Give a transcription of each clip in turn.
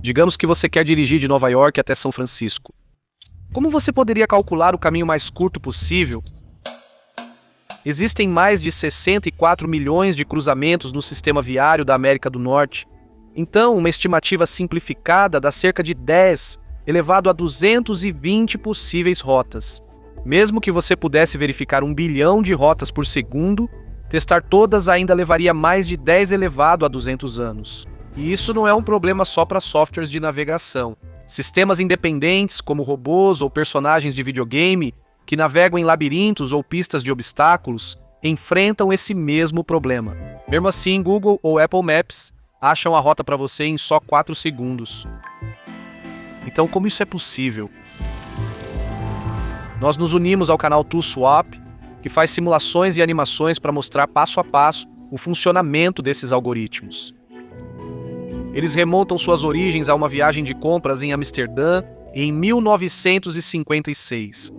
Digamos que você quer dirigir de Nova York até São Francisco. Como você poderia calcular o caminho mais curto possível? Existem mais de 64 milhões de cruzamentos no sistema viário da América do Norte. Então, uma estimativa simplificada dá cerca de 10 elevado a 220 possíveis rotas. Mesmo que você pudesse verificar 1 bilhão de rotas por segundo, testar todas ainda levaria mais de 10 elevado a 200 anos. E isso não é um problema só para softwares de navegação. Sistemas independentes, como robôs ou personagens de videogame, que navegam em labirintos ou pistas de obstáculos, enfrentam esse mesmo problema. Mesmo assim, Google ou Apple Maps acham a rota para você em só 4 segundos. Então, como isso é possível? Nós nos unimos ao canal ToolSwap, que faz simulações e animações para mostrar passo a passo o funcionamento desses algoritmos. Eles remontam suas origens a uma viagem de compras em Amsterdã em 1956.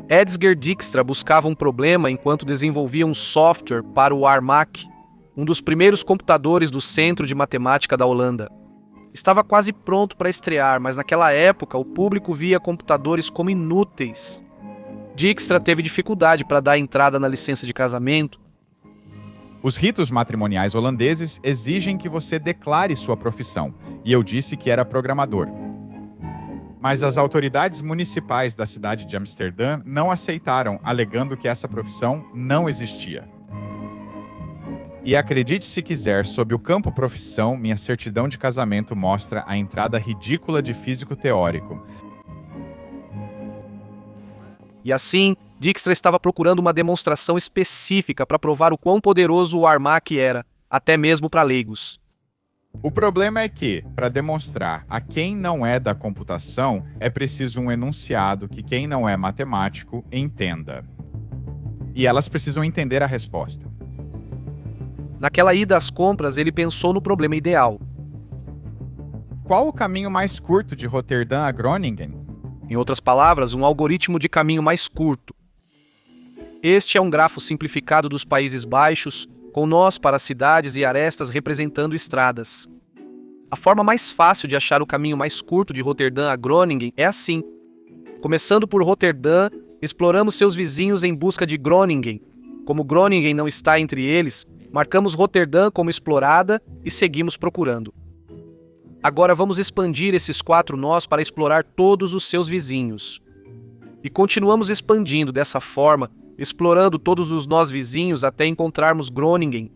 Edsger Dijkstra buscava um problema enquanto desenvolvia um software para o Armac, um dos primeiros computadores do Centro de Matemática da Holanda. Estava quase pronto para estrear, mas naquela época o público via computadores como inúteis. Dijkstra teve dificuldade para dar entrada na licença de casamento. Os ritos matrimoniais holandeses exigem que você declare sua profissão, e eu disse que era programador. Mas as autoridades municipais da cidade de Amsterdã não aceitaram, alegando que essa profissão não existia. E acredite se quiser, sob o campo profissão, minha certidão de casamento mostra a entrada ridícula de físico teórico. E assim, Dijkstra estava procurando uma demonstração específica para provar o quão poderoso o Armac era, até mesmo para leigos. O problema é que, para demonstrar a quem não é da computação, é preciso um enunciado que quem não é matemático entenda. E elas precisam entender a resposta. Naquela ida às compras, ele pensou no problema ideal. Qual o caminho mais curto de Roterdã a Groningen? Em outras palavras, um algoritmo de caminho mais curto. Este é um grafo simplificado dos Países Baixos, com nós para cidades e arestas representando estradas. A forma mais fácil de achar o caminho mais curto de Roterdã a Groningen é assim. Começando por Roterdã, exploramos seus vizinhos em busca de Groningen. Como Groningen não está entre eles, marcamos Roterdã como explorada e seguimos procurando. Agora vamos expandir esses 4 nós para explorar todos os seus vizinhos. E continuamos expandindo dessa forma, explorando todos os nós vizinhos até encontrarmos Groningen.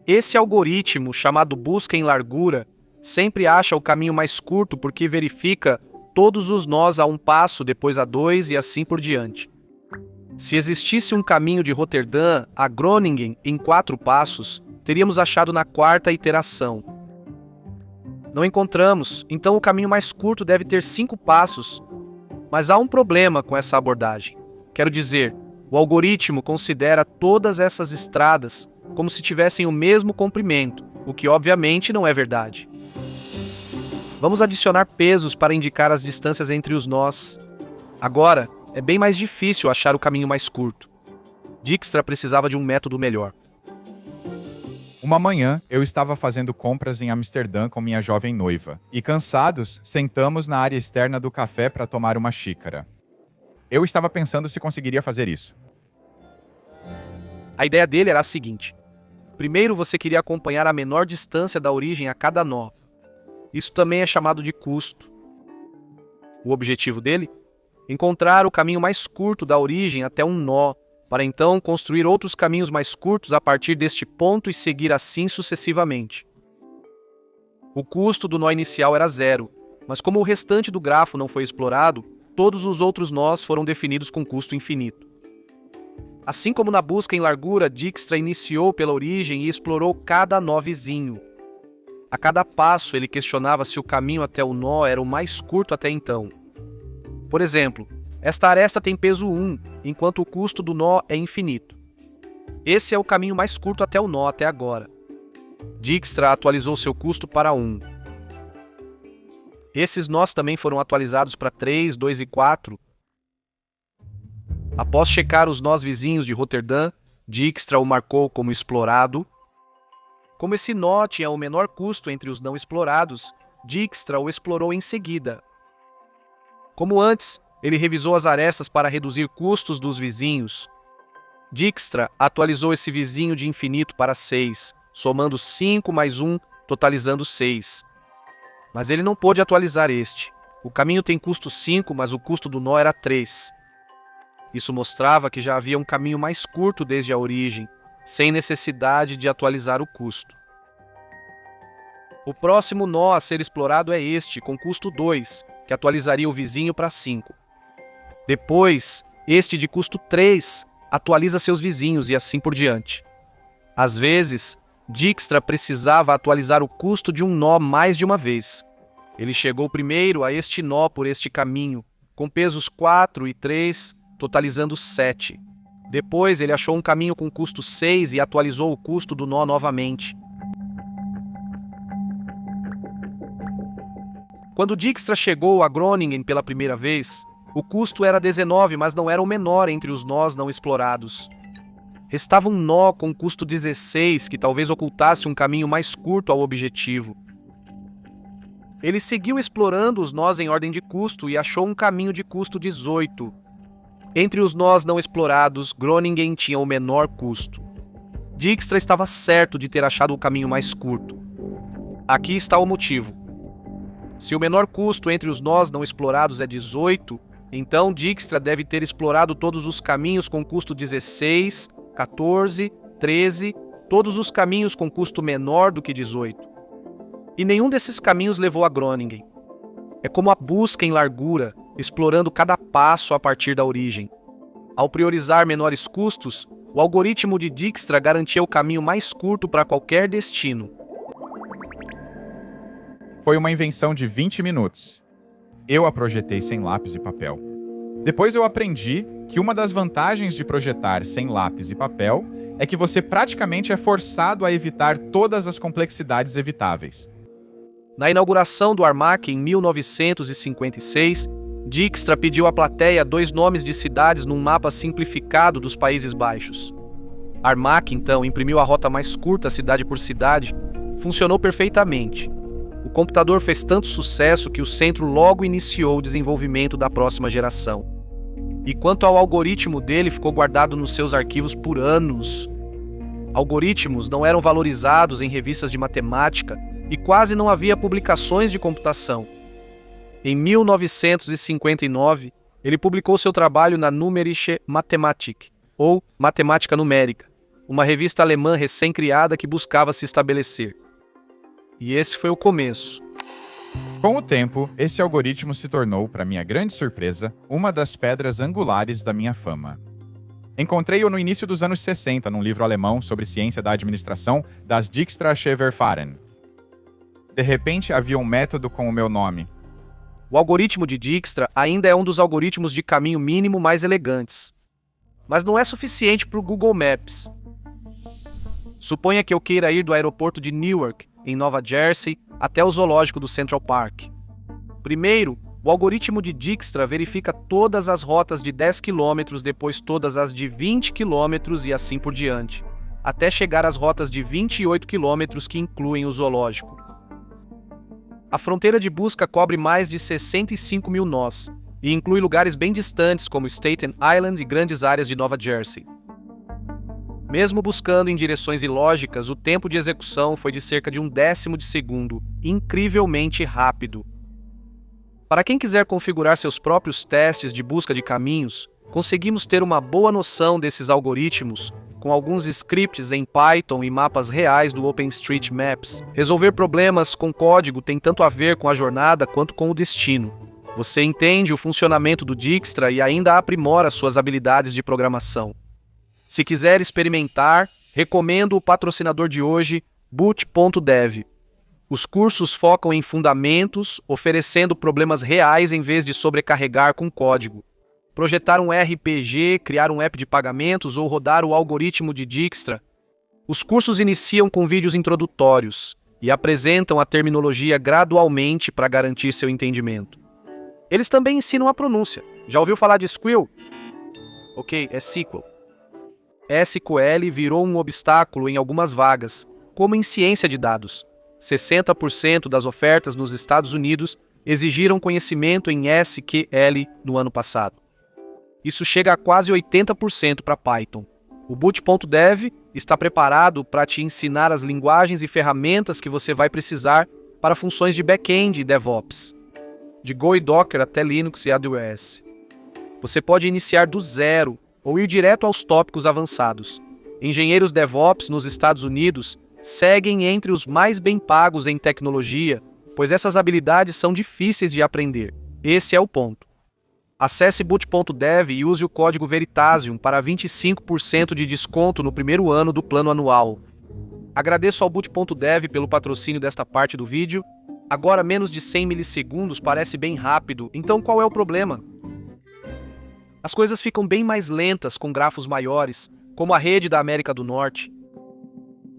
Esse algoritmo, chamado busca em largura, sempre acha o caminho mais curto porque verifica todos os nós a um passo, depois a 2 e assim por diante. Se existisse um caminho de Roterdã a Groningen em 4 passos, teríamos achado na 4ª iteração. Não encontramos, então o caminho mais curto deve ter 5 passos. Mas há um problema com essa abordagem. Quero dizer, o algoritmo considera todas essas estradas como se tivessem o mesmo comprimento, o que obviamente não é verdade. Vamos adicionar pesos para indicar as distâncias entre os nós. Agora, é bem mais difícil achar o caminho mais curto. Dijkstra precisava de um método melhor. Uma manhã, eu estava fazendo compras em Amsterdã com minha jovem noiva, e cansados, sentamos na área externa do café para tomar uma xícara. Eu estava pensando se conseguiria fazer isso. A ideia dele era a seguinte. Primeiro, você queria acompanhar a menor distância da origem a cada nó. Isso também é chamado de custo. O objetivo dele? Encontrar o caminho mais curto da origem até um nó, para então construir outros caminhos mais curtos a partir deste ponto e seguir assim sucessivamente. O custo do nó inicial era 0, mas como o restante do grafo não foi explorado, todos os outros nós foram definidos com custo infinito. Assim como na busca em largura, Dijkstra iniciou pela origem e explorou cada nó vizinho. A cada passo ele questionava se o caminho até o nó era o mais curto até então. Por exemplo, esta aresta tem peso 1, enquanto o custo do nó é infinito. Esse é o caminho mais curto até o nó até agora. Dijkstra atualizou seu custo para 1. Esses nós também foram atualizados para 3, 2 e 4. Após checar os nós vizinhos de Roterdã, Dijkstra o marcou como explorado. Como esse nó tinha o menor custo entre os não explorados, Dijkstra o explorou em seguida. Como antes, ele revisou as arestas para reduzir custos dos vizinhos. Dijkstra atualizou esse vizinho de infinito para 6, somando 5 mais 1, totalizando 6. Mas ele não pôde atualizar este. O caminho tem custo 5, mas o custo do nó era 3. Isso mostrava que já havia um caminho mais curto desde a origem, sem necessidade de atualizar o custo. O próximo nó a ser explorado é este, com custo 2, que atualizaria o vizinho para 5. Depois, este de custo 3 atualiza seus vizinhos e assim por diante. Às vezes, Dijkstra precisava atualizar o custo de um nó mais de uma vez. Ele chegou primeiro a este nó por este caminho, com pesos 4 e 3, totalizando 7. Depois, ele achou um caminho com custo 6 e atualizou o custo do nó novamente. Quando Dijkstra chegou a Groningen pela primeira vez, o custo era 19, mas não era o menor entre os nós não explorados. Restava um nó com custo 16, que talvez ocultasse um caminho mais curto ao objetivo. Ele seguiu explorando os nós em ordem de custo e achou um caminho de custo 18. Entre os nós não explorados, Groningen tinha o menor custo. Dijkstra estava certo de ter achado o caminho mais curto. Aqui está o motivo. Se o menor custo entre os nós não explorados é 18, então Dijkstra deve ter explorado todos os caminhos com custo 16, 14, 13, todos os caminhos com custo menor do que 18. E nenhum desses caminhos levou a Groningen. É como a busca em largura, explorando cada passo a partir da origem. Ao priorizar menores custos, o algoritmo de Dijkstra garantia o caminho mais curto para qualquer destino. Foi uma invenção de 20 minutos. Eu a projetei sem lápis e papel. Depois eu aprendi que uma das vantagens de projetar sem lápis e papel é que você praticamente é forçado a evitar todas as complexidades evitáveis. Na inauguração do Armac em 1956, Dijkstra pediu à plateia 2 nomes de cidades num mapa simplificado dos Países Baixos. Armac, então, imprimiu a rota mais curta cidade por cidade. Funcionou perfeitamente. O computador fez tanto sucesso que o centro logo iniciou o desenvolvimento da próxima geração. E quanto ao algoritmo dele, ficou guardado nos seus arquivos por anos. Algoritmos não eram valorizados em revistas de matemática e quase não havia publicações de computação. Em 1959, ele publicou seu trabalho na Numerische Mathematik, ou Matemática Numérica, uma revista alemã recém-criada que buscava se estabelecer. E esse foi o começo. Com o tempo, esse algoritmo se tornou, para minha grande surpresa, uma das pedras angulares da minha fama. Encontrei-o no início dos anos 60 num livro alemão sobre ciência da administração das Dijkstra-Verfahren. De repente, havia um método com o meu nome. O algoritmo de Dijkstra ainda é um dos algoritmos de caminho mínimo mais elegantes. Mas não é suficiente para o Google Maps. Suponha que eu queira ir do aeroporto de Newark, em Nova Jersey, até o zoológico do Central Park. Primeiro, o algoritmo de Dijkstra verifica todas as rotas de 10 km, depois todas as de 20 km e assim por diante, até chegar às rotas de 28 km que incluem o zoológico. A fronteira de busca cobre mais de 65 mil nós e inclui lugares bem distantes como Staten Island e grandes áreas de Nova Jersey. Mesmo buscando em direções ilógicas, o tempo de execução foi de cerca de 1/10 de segundo, incrivelmente rápido. Para quem quiser configurar seus próprios testes de busca de caminhos, conseguimos ter uma boa noção desses algoritmos com alguns scripts em Python e mapas reais do OpenStreetMaps. Resolver problemas com código tem tanto a ver com a jornada quanto com o destino. Você entende o funcionamento do Dijkstra e ainda aprimora suas habilidades de programação. Se quiser experimentar, recomendo o patrocinador de hoje, boot.dev. Os cursos focam em fundamentos, oferecendo problemas reais em vez de sobrecarregar com código. Projetar um RPG, criar um app de pagamentos ou rodar o algoritmo de Dijkstra. Os cursos iniciam com vídeos introdutórios e apresentam a terminologia gradualmente para garantir seu entendimento. Eles também ensinam a pronúncia. Já ouviu falar de SQL? Ok, é SQL. SQL virou um obstáculo em algumas vagas, como em ciência de dados. 60% das ofertas nos Estados Unidos exigiram conhecimento em SQL no ano passado. Isso chega a quase 80% para Python. O Boot.dev está preparado para te ensinar as linguagens e ferramentas que você vai precisar para funções de back-end e DevOps, de Go e Docker até Linux e AWS. Você pode iniciar do zero ou ir direto aos tópicos avançados. Engenheiros DevOps nos Estados Unidos seguem entre os mais bem pagos em tecnologia, pois essas habilidades são difíceis de aprender. Esse é o ponto. Acesse boot.dev e use o código Veritasium para 25% de desconto no primeiro ano do plano anual. Agradeço ao boot.dev pelo patrocínio desta parte do vídeo. Agora menos de 100 milissegundos parece bem rápido, então qual é o problema? As coisas ficam bem mais lentas com grafos maiores, como a rede da América do Norte.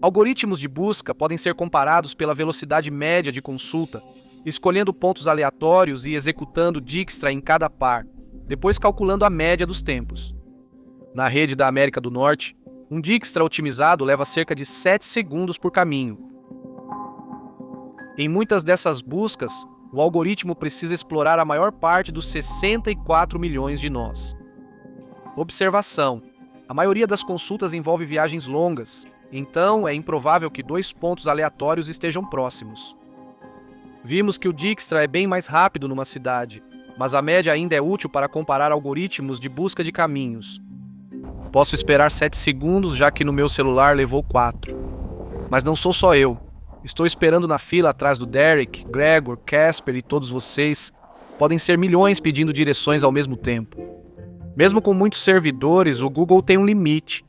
Algoritmos de busca podem ser comparados pela velocidade média de consulta, escolhendo pontos aleatórios e executando Dijkstra em cada par, depois calculando a média dos tempos. Na rede da América do Norte, um Dijkstra otimizado leva cerca de 7 segundos por caminho. Em muitas dessas buscas, o algoritmo precisa explorar a maior parte dos 64 milhões de nós. Observação: a maioria das consultas envolve viagens longas, então é improvável que 2 pontos aleatórios estejam próximos. Vimos que o Dijkstra é bem mais rápido numa cidade, mas a média ainda é útil para comparar algoritmos de busca de caminhos. Posso esperar 7 segundos, já que no meu celular levou 4. Mas não sou só eu. Estou esperando na fila atrás do Derek, Gregor, Casper e todos vocês. Podem ser milhões pedindo direções ao mesmo tempo. Mesmo com muitos servidores, o Google tem um limite.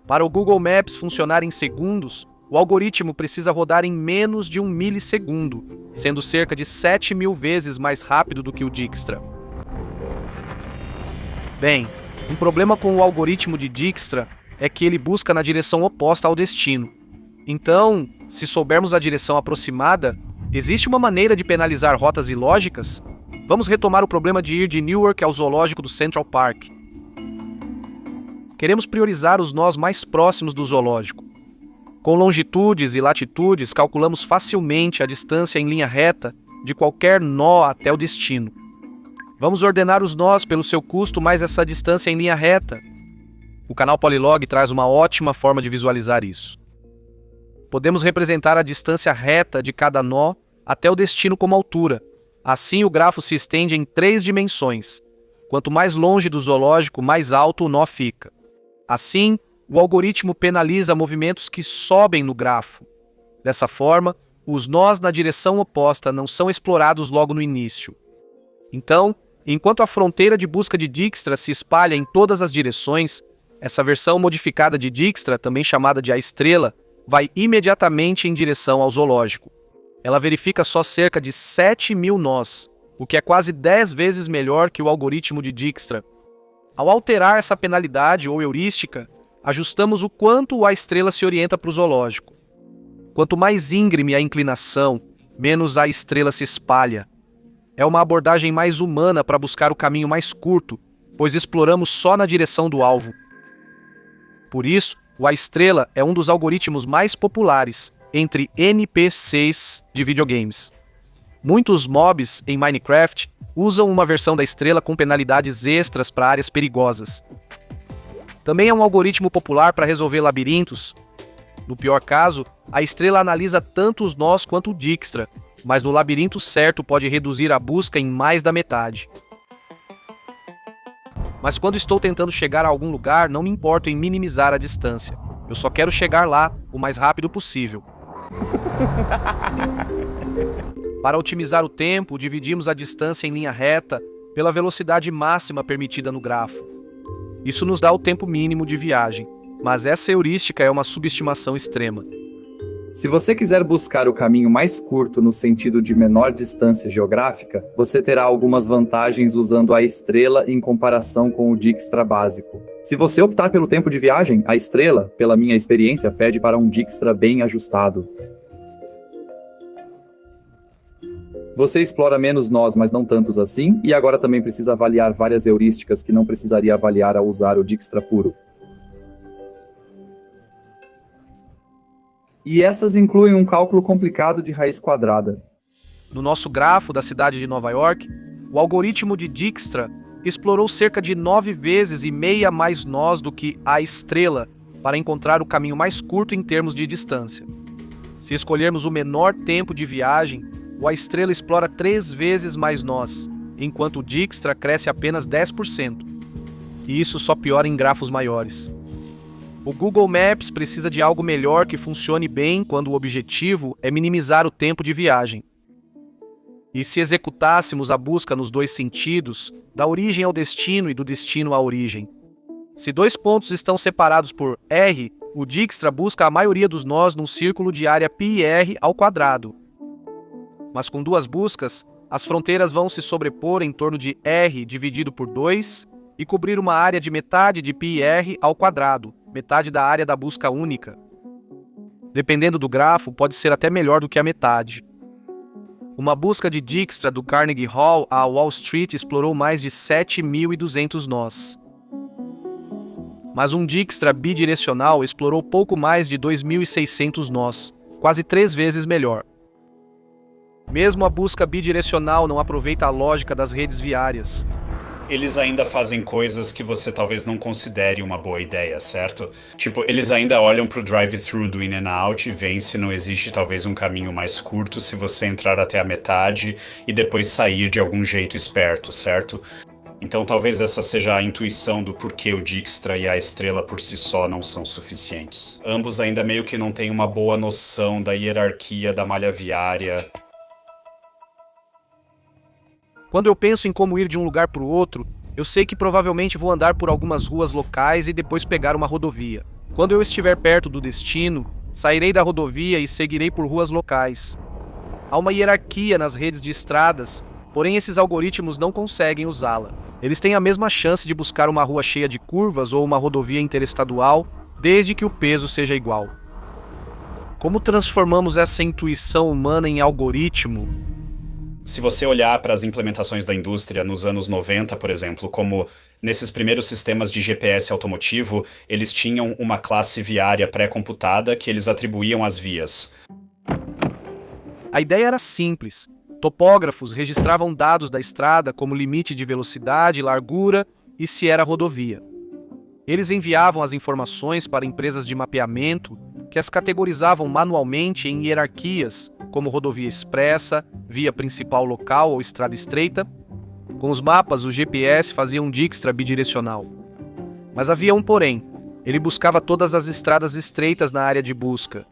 Para o Google Maps funcionar em segundos, o algoritmo precisa rodar em menos de 1 milissegundo, sendo cerca de 7.000 vezes mais rápido do que o Dijkstra. Bem, um problema com o algoritmo de Dijkstra é que ele busca na direção oposta ao destino. Então, se soubermos a direção aproximada, existe uma maneira de penalizar rotas ilógicas? Vamos retomar o problema de ir de Newark ao zoológico do Central Park. Queremos priorizar os nós mais próximos do zoológico. Com longitudes e latitudes, calculamos facilmente a distância em linha reta de qualquer nó até o destino. Vamos ordenar os nós pelo seu custo mais essa distância em linha reta. O canal Polylog traz uma ótima forma de visualizar isso. Podemos representar a distância reta de cada nó até o destino como altura. Assim, o grafo se estende em 3 dimensões. Quanto mais longe do zoológico, mais alto o nó fica. Assim, o algoritmo penaliza movimentos que sobem no grafo. Dessa forma, os nós na direção oposta não são explorados logo no início. Então, enquanto a fronteira de busca de Dijkstra se espalha em todas as direções, essa versão modificada de Dijkstra, também chamada de A Estrela, vai imediatamente em direção ao zoológico. Ela verifica só cerca de 7.000 nós, o que é quase 10 vezes melhor que o algoritmo de Dijkstra. Ao alterar essa penalidade ou heurística, ajustamos o quanto a estrela se orienta para o zoológico. Quanto mais íngreme a inclinação, menos a estrela se espalha. É uma abordagem mais humana para buscar o caminho mais curto, pois exploramos só na direção do alvo. Por isso, o A Estrela é um dos algoritmos mais populares entre NPCs de videogames. Muitos mobs em Minecraft usam uma versão da estrela com penalidades extras para áreas perigosas. Também é um algoritmo popular para resolver labirintos. No pior caso, a estrela analisa tanto os nós quanto o Dijkstra, mas no labirinto certo pode reduzir a busca em mais da metade. Mas quando estou tentando chegar a algum lugar, não me importo em minimizar a distância. Eu só quero chegar lá o mais rápido possível. Para otimizar o tempo, dividimos a distância em linha reta pela velocidade máxima permitida no grafo. Isso nos dá o tempo mínimo de viagem, mas essa heurística é uma subestimação extrema. Se você quiser buscar o caminho mais curto no sentido de menor distância geográfica, você terá algumas vantagens usando a estrela em comparação com o Dijkstra básico. Se você optar pelo tempo de viagem, a estrela, pela minha experiência, pede para um Dijkstra bem ajustado. Você explora menos nós, mas não tantos assim, e agora também precisa avaliar várias heurísticas que não precisaria avaliar ao usar o Dijkstra puro. E essas incluem um cálculo complicado de raiz quadrada. No nosso grafo da cidade de Nova York, o algoritmo de Dijkstra explorou cerca de 9 vezes e meia mais nós do que a estrela para encontrar o caminho mais curto em termos de distância. Se escolhermos o menor tempo de viagem, a estrela explora 3 vezes mais nós, enquanto o Dijkstra cresce apenas 10%. E isso só piora em grafos maiores. O Google Maps precisa de algo melhor que funcione bem quando o objetivo é minimizar o tempo de viagem. E se executássemos a busca nos dois sentidos, da origem ao destino e do destino à origem? Se 2 pontos estão separados por r, o Dijkstra busca a maioria dos nós num círculo de área πr ao quadrado. Mas com 2 buscas, as fronteiras vão se sobrepor em torno de r dividido por 2 e cobrir uma área de metade de πr ao quadrado, metade da área da busca única. Dependendo do grafo, pode ser até melhor do que a metade. Uma busca de Dijkstra do Carnegie Hall a Wall Street explorou mais de 7.200 nós. Mas um Dijkstra bidirecional explorou pouco mais de 2.600 nós, quase 3 vezes melhor. Mesmo a busca bidirecional não aproveita a lógica das redes viárias. Eles ainda fazem coisas que você talvez não considere uma boa ideia, certo? Tipo, eles ainda olham pro drive-thru do In-N-Out e veem se não existe talvez um caminho mais curto se você entrar até a metade e depois sair de algum jeito esperto, certo? Então talvez essa seja a intuição do porquê o Dijkstra e a estrela por si só não são suficientes. Ambos ainda meio que não têm uma boa noção da hierarquia da malha viária. Quando eu penso em como ir de um lugar para o outro, eu sei que provavelmente vou andar por algumas ruas locais e depois pegar uma rodovia. Quando eu estiver perto do destino, sairei da rodovia e seguirei por ruas locais. Há uma hierarquia nas redes de estradas, porém esses algoritmos não conseguem usá-la. Eles têm a mesma chance de buscar uma rua cheia de curvas ou uma rodovia interestadual, desde que o peso seja igual. Como transformamos essa intuição humana em algoritmo? Se você olhar para as implementações da indústria nos anos 90, por exemplo, como nesses primeiros sistemas de GPS automotivo, eles tinham uma classe viária pré-computada que eles atribuíam às vias. A ideia era simples. Topógrafos registravam dados da estrada como limite de velocidade, largura e se era rodovia. Eles enviavam as informações para empresas de mapeamento que as categorizavam manualmente em hierarquias, como rodovia expressa, via principal local ou estrada estreita. Com os mapas, o GPS fazia um Dijkstra bidirecional. Mas havia um porém. Ele buscava todas as estradas estreitas na área de busca.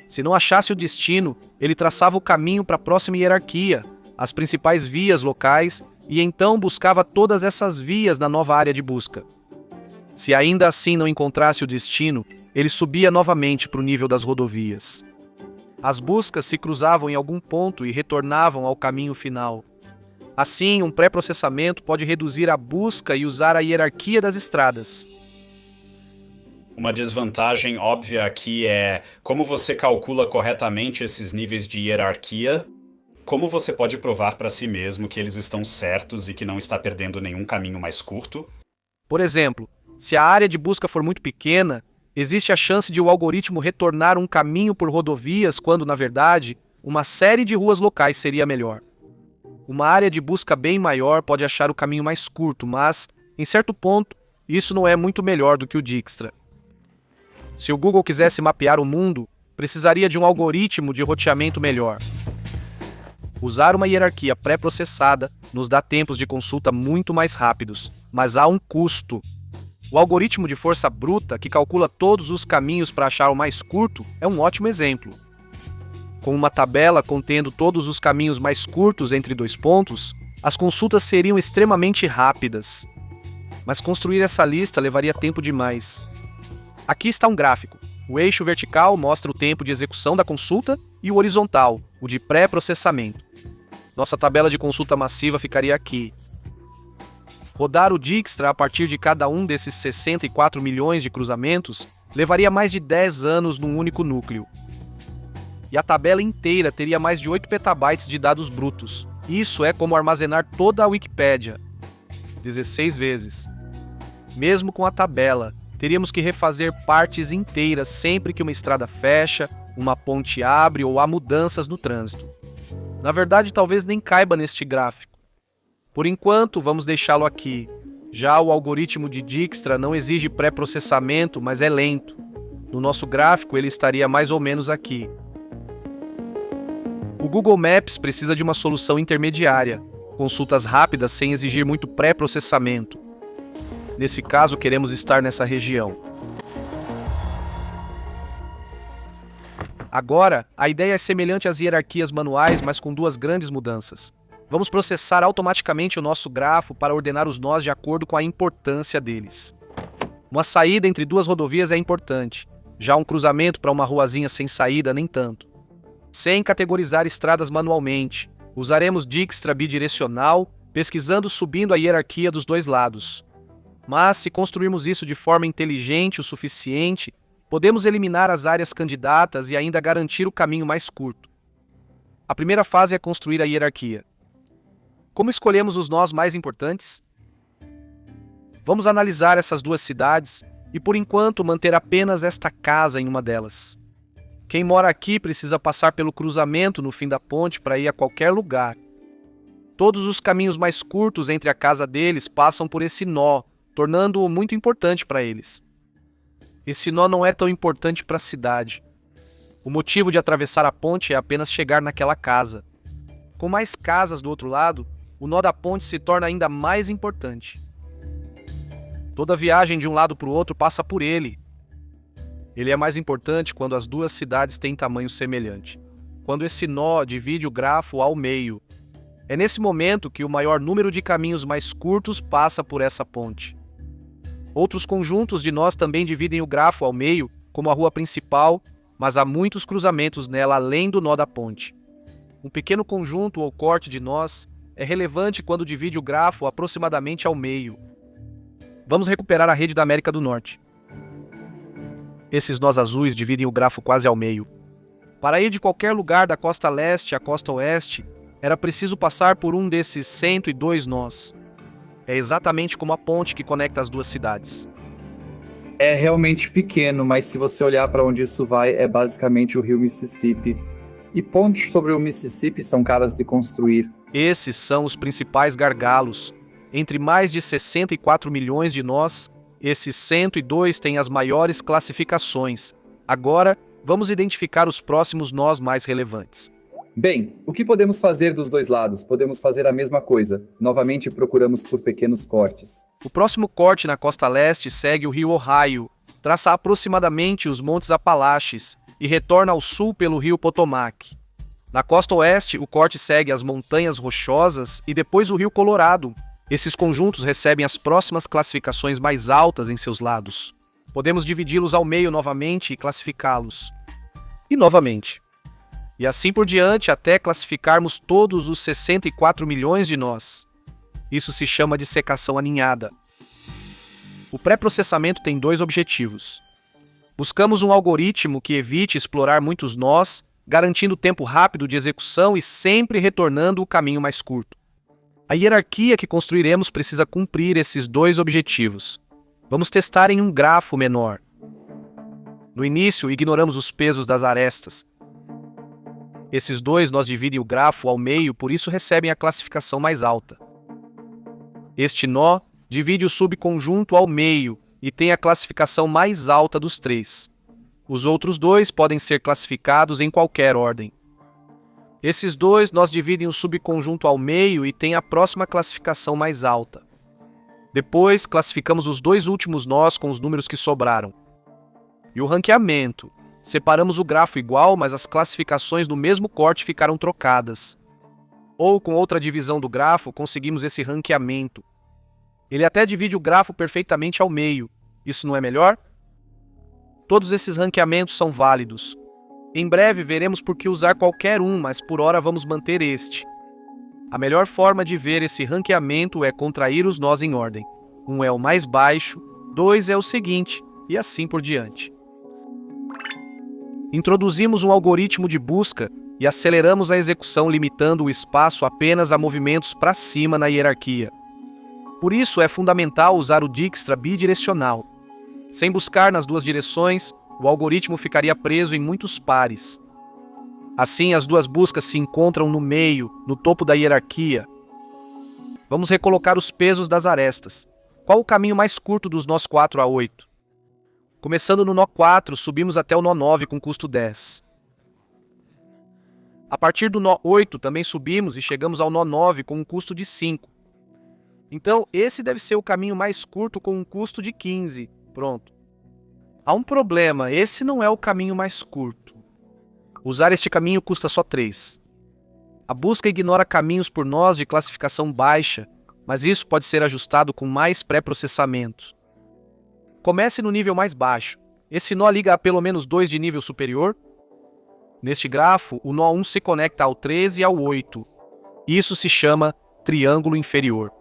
Se não achasse o destino, ele traçava o caminho para a próxima hierarquia, as principais vias locais, e então buscava todas essas vias na nova área de busca. Se ainda assim não encontrasse o destino, ele subia novamente para o nível das rodovias. As buscas se cruzavam em algum ponto e retornavam ao caminho final. Assim, um pré-processamento pode reduzir a busca e usar a hierarquia das estradas. Uma desvantagem óbvia aqui é como você calcula corretamente esses níveis de hierarquia, como você pode provar para si mesmo que eles estão certos e que não está perdendo nenhum caminho mais curto. Por exemplo, se a área de busca for muito pequena, existe a chance de o algoritmo retornar um caminho por rodovias quando, na verdade, uma série de ruas locais seria melhor. Uma área de busca bem maior pode achar o caminho mais curto, mas, em certo ponto, isso não é muito melhor do que o Dijkstra. Se o Google quisesse mapear o mundo, precisaria de um algoritmo de roteamento melhor. Usar uma hierarquia pré-processada nos dá tempos de consulta muito mais rápidos, mas há um custo. O algoritmo de força bruta, que calcula todos os caminhos para achar o mais curto, é um ótimo exemplo. Com uma tabela contendo todos os caminhos mais curtos entre 2 pontos, as consultas seriam extremamente rápidas. Mas construir essa lista levaria tempo demais. Aqui está um gráfico. O eixo vertical mostra o tempo de execução da consulta e o horizontal, o de pré-processamento. Nossa tabela de consulta massiva ficaria aqui. Rodar o Dijkstra a partir de cada um desses 64 milhões de cruzamentos levaria mais de 10 anos num único núcleo. E a tabela inteira teria mais de 8 petabytes de dados brutos. Isso é como armazenar toda a Wikipédia. 16 vezes. Mesmo com a tabela, teríamos que refazer partes inteiras sempre que uma estrada fecha, uma ponte abre ou há mudanças no trânsito. Na verdade, talvez nem caiba neste gráfico. Por enquanto, vamos deixá-lo aqui. Já o algoritmo de Dijkstra não exige pré-processamento, mas é lento. No nosso gráfico, ele estaria mais ou menos aqui. O Google Maps precisa de uma solução intermediária, consultas rápidas sem exigir muito pré-processamento. Nesse caso, queremos estar nessa região. Agora, a ideia é semelhante às hierarquias manuais, mas com duas grandes mudanças. Vamos processar automaticamente o nosso grafo para ordenar os nós de acordo com a importância deles. Uma saída entre duas rodovias é importante. Já um cruzamento para uma ruazinha sem saída, nem tanto. Sem categorizar estradas manualmente, usaremos Dijkstra bidirecional, pesquisando subindo a hierarquia dos dois lados. Mas, se construirmos isso de forma inteligente o suficiente, podemos eliminar as áreas candidatas e ainda garantir o caminho mais curto. A primeira fase é construir a hierarquia. Como escolhemos os nós mais importantes? Vamos analisar essas duas cidades e, por enquanto, manter apenas esta casa em uma delas. Quem mora aqui precisa passar pelo cruzamento no fim da ponte para ir a qualquer lugar. Todos os caminhos mais curtos entre a casa deles passam por esse nó, tornando-o muito importante para eles. Esse nó não é tão importante para a cidade. O motivo de atravessar a ponte é apenas chegar naquela casa. Com mais casas do outro lado, o nó da ponte se torna ainda mais importante. Toda viagem de um lado para o outro passa por ele. Ele é mais importante quando as duas cidades têm tamanho semelhante. Quando esse nó divide o grafo ao meio. É nesse momento que o maior número de caminhos mais curtos passa por essa ponte. Outros conjuntos de nós também dividem o grafo ao meio, como a rua principal, mas há muitos cruzamentos nela além do nó da ponte. Um pequeno conjunto ou corte de nós é relevante quando divide o grafo aproximadamente ao meio. Vamos recuperar a rede da América do Norte. Esses nós azuis dividem o grafo quase ao meio. Para ir de qualquer lugar da costa leste à costa oeste, era preciso passar por um desses 102 nós. É exatamente como a ponte que conecta as duas cidades. É realmente pequeno, mas se você olhar para onde isso vai, é basicamente o rio Mississippi. E pontes sobre o Mississippi são caras de construir. Esses são os principais gargalos. Entre mais de 64 milhões de nós, esses 102 têm as maiores classificações. Agora, vamos identificar os próximos nós mais relevantes. Bem, o que podemos fazer dos dois lados? Podemos fazer a mesma coisa. Novamente procuramos por pequenos cortes. O próximo corte na costa leste segue o rio Ohio, traça aproximadamente os Montes Apalaches e retorna ao sul pelo rio Potomac. Na costa oeste, o corte segue as Montanhas Rochosas e depois o rio Colorado. Esses conjuntos recebem as próximas classificações mais altas em seus lados. Podemos dividi-los ao meio novamente e classificá-los. E novamente. E assim por diante até classificarmos todos os 64 milhões de nós. Isso se chama de secação aninhada. O pré-processamento tem dois objetivos. Buscamos um algoritmo que evite explorar muitos nós, garantindo tempo rápido de execução e sempre retornando o caminho mais curto. A hierarquia que construiremos precisa cumprir esses dois objetivos. Vamos testar em um grafo menor. No início, ignoramos os pesos das arestas. Esses dois nós dividem o grafo ao meio, por isso recebem a classificação mais alta. Este nó divide o subconjunto ao meio e tem a classificação mais alta dos três. Os outros dois podem ser classificados em qualquer ordem. Esses dois nós dividem o subconjunto ao meio e tem a próxima classificação mais alta. Depois, classificamos os dois últimos nós com os números que sobraram. E o ranqueamento. Separamos o grafo igual, mas as classificações do mesmo corte ficaram trocadas. Ou, com outra divisão do grafo, conseguimos esse ranqueamento. Ele até divide o grafo perfeitamente ao meio. Isso não é melhor? Todos esses ranqueamentos são válidos. Em breve veremos por que usar qualquer um, mas por hora vamos manter este. A melhor forma de ver esse ranqueamento é contrair os nós em ordem. 1 é o mais baixo, 2 é o seguinte, e assim por diante. Introduzimos um algoritmo de busca e aceleramos a execução limitando o espaço apenas a movimentos para cima na hierarquia. Por isso é fundamental usar o Dijkstra bidirecional. Sem buscar nas duas direções, o algoritmo ficaria preso em muitos pares. Assim, as duas buscas se encontram no meio, no topo da hierarquia. Vamos recolocar os pesos das arestas. Qual o caminho mais curto dos nós 4 a 8? Começando no nó 4, subimos até o nó 9 com custo 10. A partir do nó 8, também subimos e chegamos ao nó 9 com um custo de 5. Então, esse deve ser o caminho mais curto com um custo de 15. Pronto. Há um problema, esse não é o caminho mais curto. Usar este caminho custa só 3. A busca ignora caminhos por nós de classificação baixa, mas isso pode ser ajustado com mais pré-processamento. Comece no nível mais baixo. Esse nó liga a pelo menos 2 de nível superior. Neste grafo, o nó 1 se conecta ao 13 e ao 8. Isso se chama triângulo inferior.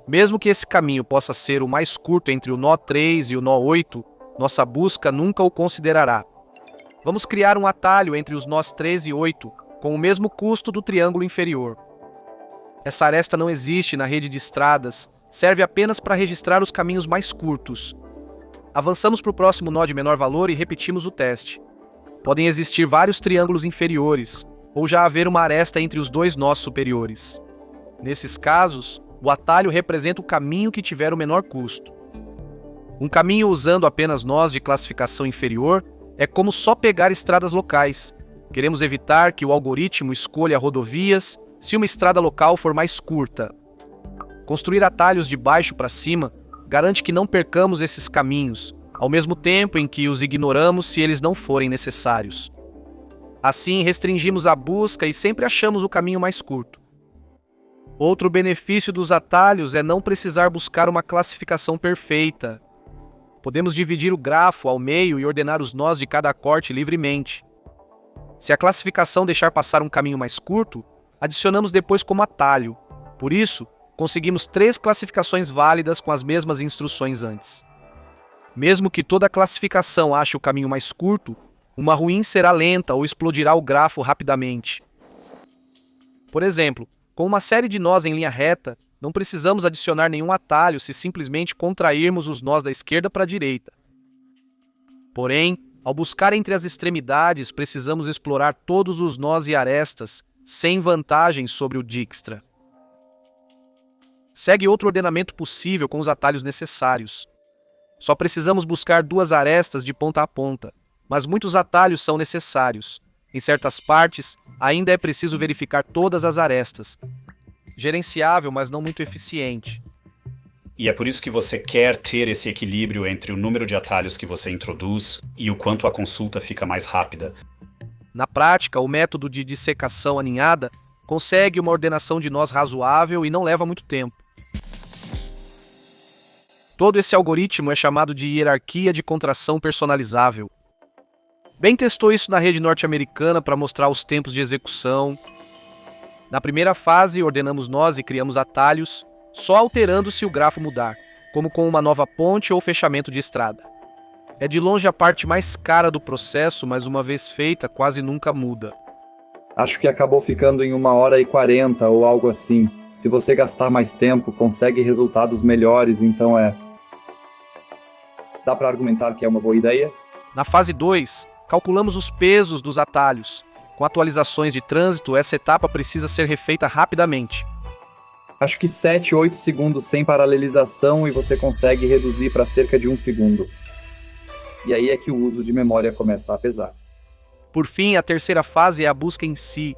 Mesmo que esse caminho possa ser o mais curto entre o nó 3 e o nó 8, nossa busca nunca o considerará. Vamos criar um atalho entre os nós 3 e 8, com o mesmo custo do triângulo inferior. Essa aresta não existe na rede de estradas, serve apenas para registrar os caminhos mais curtos. Avançamos para o próximo nó de menor valor e repetimos o teste. Podem existir vários triângulos inferiores, ou já haver uma aresta entre os 2 nós superiores. Nesses casos, o atalho representa o caminho que tiver o menor custo. Um caminho usando apenas nós de classificação inferior é como só pegar estradas locais. Queremos evitar que o algoritmo escolha rodovias se uma estrada local for mais curta. Construir atalhos de baixo para cima garante que não percamos esses caminhos, ao mesmo tempo em que os ignoramos se eles não forem necessários. Assim, restringimos a busca e sempre achamos o caminho mais curto. Outro benefício dos atalhos é não precisar buscar uma classificação perfeita. Podemos dividir o grafo ao meio e ordenar os nós de cada corte livremente. Se a classificação deixar passar um caminho mais curto, adicionamos depois como atalho. Por isso, conseguimos 3 classificações válidas com as mesmas instruções antes. Mesmo que toda classificação ache o caminho mais curto, uma ruim será lenta ou explodirá o grafo rapidamente. Por exemplo, com uma série de nós em linha reta, não precisamos adicionar nenhum atalho se simplesmente contrairmos os nós da esquerda para a direita. Porém, ao buscar entre as extremidades, precisamos explorar todos os nós e arestas, sem vantagem sobre o Dijkstra. Segue outro ordenamento possível com os atalhos necessários. Só precisamos buscar 2 arestas de ponta a ponta, mas muitos atalhos são necessários. Em certas partes, ainda é preciso verificar todas as arestas. Gerenciável, mas não muito eficiente. E é por isso que você quer ter esse equilíbrio entre o número de atalhos que você introduz e o quanto a consulta fica mais rápida. Na prática, o método de dissecação aninhada consegue uma ordenação de nós razoável e não leva muito tempo. Todo esse algoritmo é chamado de hierarquia de contração personalizável. Ben testou isso na rede norte-americana para mostrar os tempos de execução. Na primeira fase, ordenamos nós e criamos atalhos, só alterando se o grafo mudar, como com uma nova ponte ou fechamento de estrada. É de longe a parte mais cara do processo, mas uma vez feita, quase nunca muda. Acho que acabou ficando em 1h40 ou algo assim. Se você gastar mais tempo, consegue resultados melhores, então Dá para argumentar que é uma boa ideia? Na fase 2, calculamos os pesos dos atalhos. Com atualizações de trânsito, essa etapa precisa ser refeita rapidamente. Acho que 7, 8 segundos sem paralelização e você consegue reduzir para cerca de 1 segundo. E aí é que o uso de memória começa a pesar. Por fim, a terceira fase é a busca em si.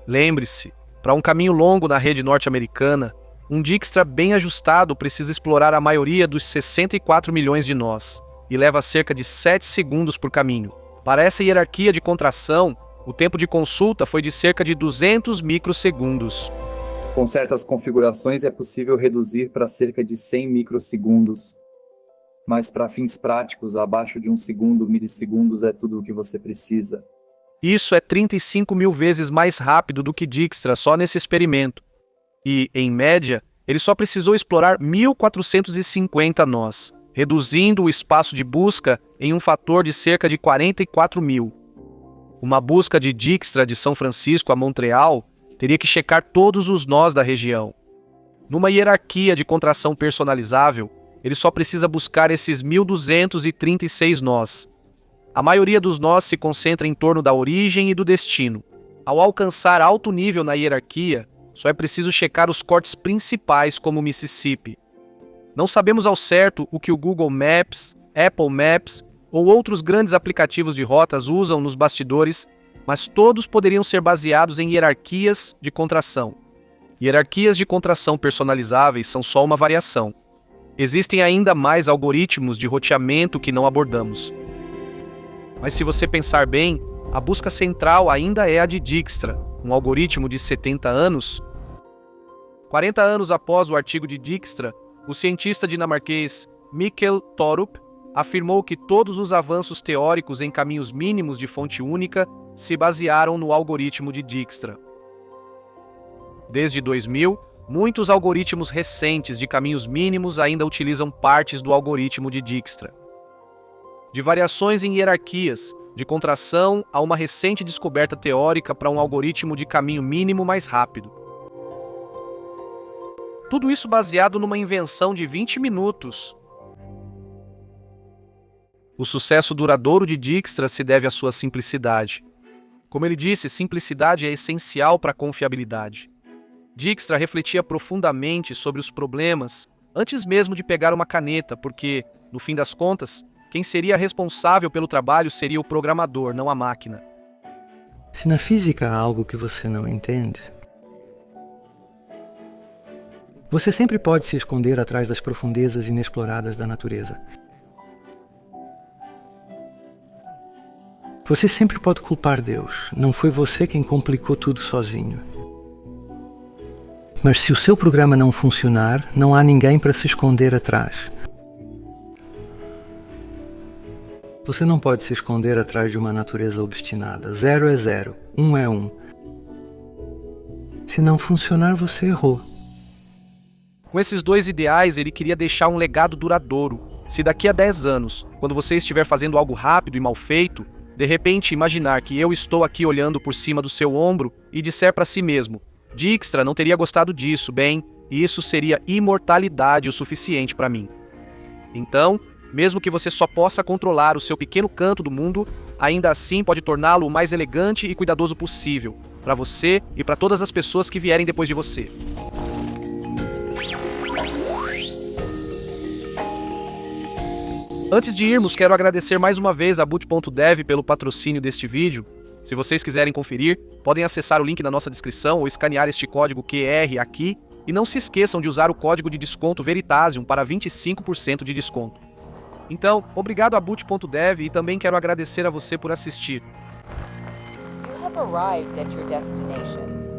Lembre-se, para um caminho longo na rede norte-americana, um Dijkstra bem ajustado precisa explorar a maioria dos 64 milhões de nós, e leva cerca de 7 segundos por caminho. Para essa hierarquia de contração, o tempo de consulta foi de cerca de 200 microsegundos. Com certas configurações é possível reduzir para cerca de 100 microsegundos. Mas para fins práticos, abaixo de 1 segundo, milissegundos é tudo o que você precisa. Isso é 35 mil vezes mais rápido do que Dijkstra só nesse experimento. E, em média, ele só precisou explorar 1.450 nós, reduzindo o espaço de busca em um fator de cerca de 44 mil. Uma busca de Dijkstra de São Francisco a Montreal teria que checar todos os nós da região. Numa hierarquia de contração personalizável, ele só precisa buscar esses 1.236 nós. A maioria dos nós se concentra em torno da origem e do destino. Ao alcançar alto nível na hierarquia, só é preciso checar os cortes principais como o Mississippi. Não sabemos ao certo o que o Google Maps, Apple Maps ou outros grandes aplicativos de rotas usam nos bastidores, mas todos poderiam ser baseados em hierarquias de contração. Hierarquias de contração personalizáveis são só uma variação. Existem ainda mais algoritmos de roteamento que não abordamos. Mas se você pensar bem, a busca central ainda é a de Dijkstra, um algoritmo de 70 anos. 40 anos após o artigo de Dijkstra, o cientista dinamarquês Mikkel Thorup afirmou que todos os avanços teóricos em caminhos mínimos de fonte única se basearam no algoritmo de Dijkstra. Desde 2000, muitos algoritmos recentes de caminhos mínimos ainda utilizam partes do algoritmo de Dijkstra. De variações em hierarquias, de contração a uma recente descoberta teórica para um algoritmo de caminho mínimo mais rápido. Tudo isso baseado numa invenção de 20 minutos. O sucesso duradouro de Dijkstra se deve à sua simplicidade. Como ele disse, simplicidade é essencial para a confiabilidade. Dijkstra refletia profundamente sobre os problemas antes mesmo de pegar uma caneta, porque, no fim das contas, quem seria responsável pelo trabalho seria o programador, não a máquina. Se na física há algo que você não entende, você sempre pode se esconder atrás das profundezas inexploradas da natureza. Você sempre pode culpar Deus. Não foi você quem complicou tudo sozinho. Mas se o seu programa não funcionar, não há ninguém para se esconder atrás. Você não pode se esconder atrás de uma natureza obstinada. 0 é 0, 1 é 1. Se não funcionar, você errou. Com esses dois ideais, ele queria deixar um legado duradouro. Se daqui a 10 anos, quando você estiver fazendo algo rápido e mal feito, de repente imaginar que eu estou aqui olhando por cima do seu ombro e disser para si mesmo: Dijkstra não teria gostado disso, bem, isso seria imortalidade o suficiente para mim. Então, mesmo que você só possa controlar o seu pequeno canto do mundo, ainda assim pode torná-lo o mais elegante e cuidadoso possível, para você e para todas as pessoas que vierem depois de você. Antes de irmos, quero agradecer mais uma vez a Boot.dev pelo patrocínio deste vídeo. Se vocês quiserem conferir, podem acessar o link na nossa descrição ou escanear este código QR aqui, e não se esqueçam de usar o código de desconto Veritasium para 25% de desconto. Então, obrigado a Boot.dev e também quero agradecer a você por assistir. You have arrived at your destination.